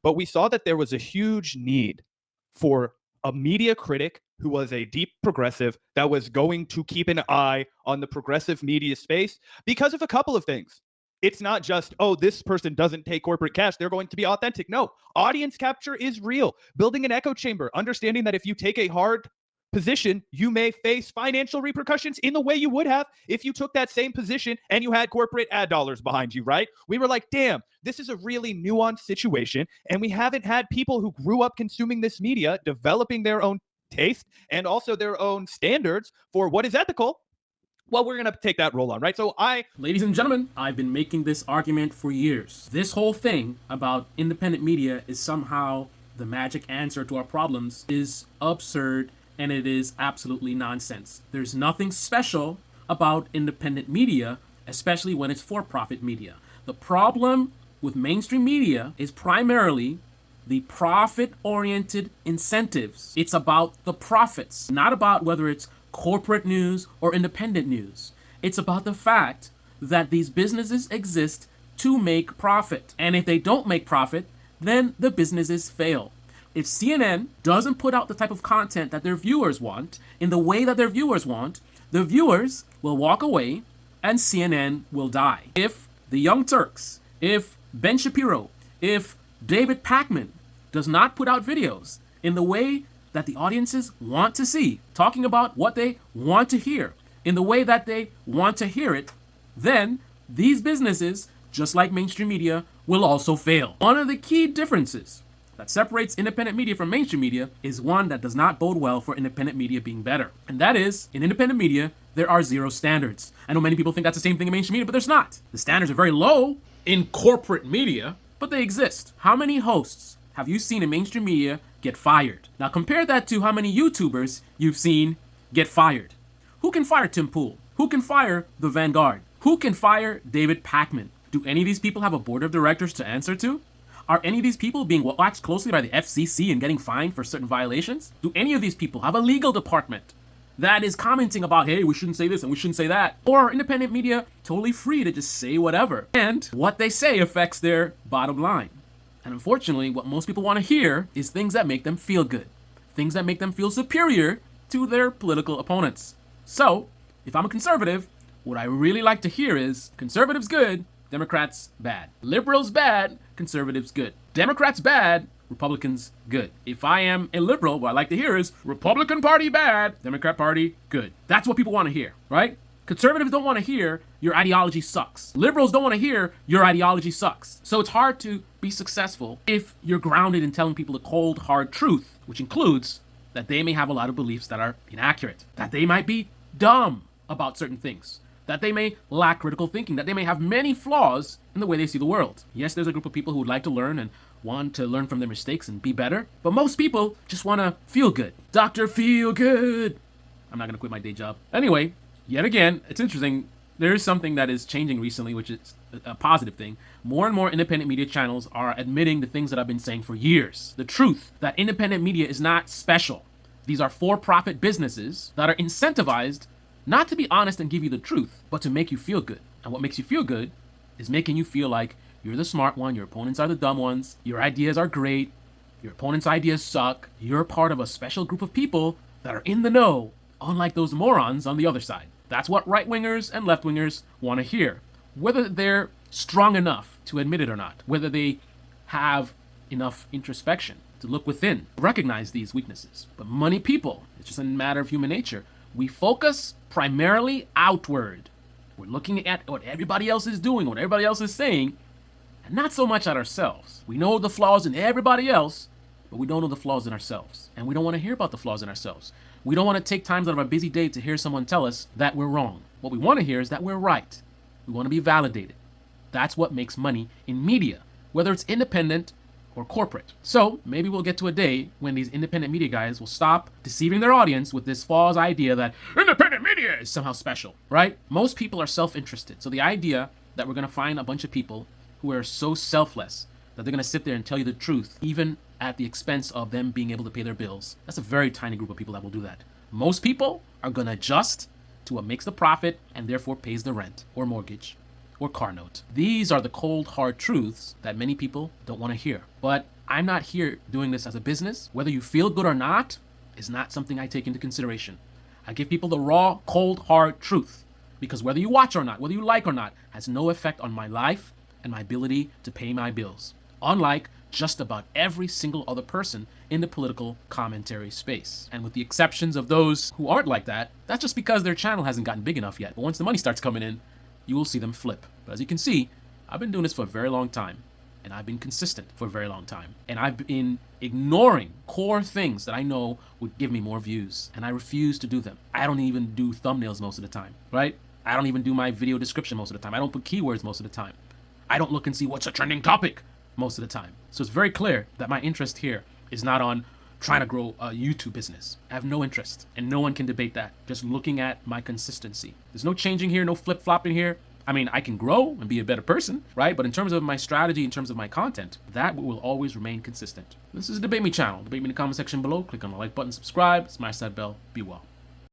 but we saw that there was a huge need for a media critic who was a deep progressive that was going to keep an eye on the progressive media space because of a couple of things. It's not just, oh, this person doesn't take corporate cash, they're going to be authentic. No, audience capture is real. Building an echo chamber, understanding that if you take a hard position, you may face financial repercussions in the way you would have if you took that same position and you had corporate ad dollars behind you, right? We were like, damn, this is a really nuanced situation. And we haven't had people who grew up consuming this media developing their own taste and also their own standards for what is ethical. Well, we're going to take that role on, right? Ladies and gentlemen, I've been making this argument for years. This whole thing about independent media is somehow the magic answer to our problems is absurd, and it is absolutely nonsense. There's nothing special about independent media, especially when it's for-profit media. The problem with mainstream media is primarily the profit-oriented incentives. It's about the profits, not about whether it's corporate news or independent news. It's about the fact that these businesses exist to make profit. And if they don't make profit, then the businesses fail. If CNN doesn't put out the type of content that their viewers want in the way that their viewers want, the viewers will walk away and CNN will die. If the Young Turks, if Ben Shapiro, if David Pakman does not put out videos in the way that the audiences want to see, talking about what they want to hear, in the way that they want to hear it, then these businesses, just like mainstream media, will also fail. One of the key differences that separates independent media from mainstream media is one that does not bode well for independent media being better. And that is, in independent media, there are zero standards. I know many people think that's the same thing in mainstream media, but there's not. The standards are very low in corporate media, but they exist. How many hosts have you seen in mainstream media get fired? Now compare that to how many YouTubers you've seen get fired. Who can fire Tim Pool? Who can fire the Vanguard? Who can fire David Pakman? Do any of these people have a board of directors to answer to? Are any of these people being watched closely by the FCC and getting fined for certain violations? Do any of these people have a legal department that is commenting about, hey, we shouldn't say this and we shouldn't say that? Or are independent media totally free to just say whatever? And what they say affects their bottom line. And unfortunately, what most people want to hear is things that make them feel good, things that make them feel superior to their political opponents. So, if I'm a conservative, what I really like to hear is conservatives good, Democrats bad. Liberals bad, conservatives good. Democrats bad, Republicans good. If I am a liberal, what I like to hear is Republican Party bad, Democrat Party good. That's what people want to hear, right? Conservatives don't want to hear your ideology sucks. Liberals don't want to hear your ideology sucks. So it's hard to be successful if you're grounded in telling people the cold, hard truth, which includes that they may have a lot of beliefs that are inaccurate, that they might be dumb about certain things, that they may lack critical thinking, that they may have many flaws in the way they see the world. Yes, there's a group of people who would like to learn and want to learn from their mistakes and be better, but most people just want to feel good. Dr. Feel Good. I'm not going to quit my day job. Anyway, yet again, it's interesting. There is something that is changing recently, which is a positive thing. More and more independent media channels are admitting the things that I've been saying for years. The truth that independent media is not special. These are for-profit businesses that are incentivized not to be honest and give you the truth, but to make you feel good. And what makes you feel good is making you feel like you're the smart one, your opponents are the dumb ones, your ideas are great, your opponent's ideas suck, you're part of a special group of people that are in the know, unlike those morons on the other side. That's what right-wingers and left-wingers want to hear, whether they're strong enough to admit it or not, whether they have enough introspection to look within, recognize these weaknesses. But many people, it's just a matter of human nature, we focus primarily outward. We're looking at what everybody else is doing, what everybody else is saying, and not so much at ourselves. We know the flaws in everybody else, but we don't know the flaws in ourselves. And we don't want to hear about the flaws in ourselves. We don't want to take times out of our busy day to hear someone tell us that we're wrong. What we want to hear is that we're right. We want to be validated. That's what makes money in media, whether it's independent or corporate. So maybe we'll get to a day when these independent media guys will stop deceiving their audience with this false idea that independent media is somehow special, right? Most people are self-interested. So the idea that we're going to find a bunch of people who are so selfless that they're going to sit there and tell you the truth, even at the expense of them being able to pay their bills, that's a very tiny group of people that will do that. Most people are going to adjust to what makes the profit and therefore pays the rent or mortgage or car note. These are the cold, hard truths that many people don't want to hear. But I'm not here doing this as a business. Whether you feel good or not is not something I take into consideration. I give people the raw, cold, hard truth. Because whether you watch or not, whether you like or not, has no effect on my life and my ability to pay my bills. Unlike just about every single other person in the political commentary space. And with the exceptions of those who aren't like that, that's just because their channel hasn't gotten big enough yet. But once the money starts coming in, you will see them flip. But as you can see, I've been doing this for a very long time. And I've been consistent for a very long time. And I've been ignoring core things that I know would give me more views. And I refuse to do them. I don't even do thumbnails most of the time, right? I don't even do my video description most of the time. I don't put keywords most of the time. I don't look and see what's a trending topic most of the time. So it's very clear that my interest here is not on trying to grow a YouTube business. I have no interest, and no one can debate that. Just looking at my consistency. There's no changing here, no flip-flopping here. I mean, I can grow and be a better person, right? But in terms of my strategy, in terms of my content, that will always remain consistent. This is Debate Me channel. Debate me in the comment section below. Click on the like button, subscribe, smash that bell. Be well.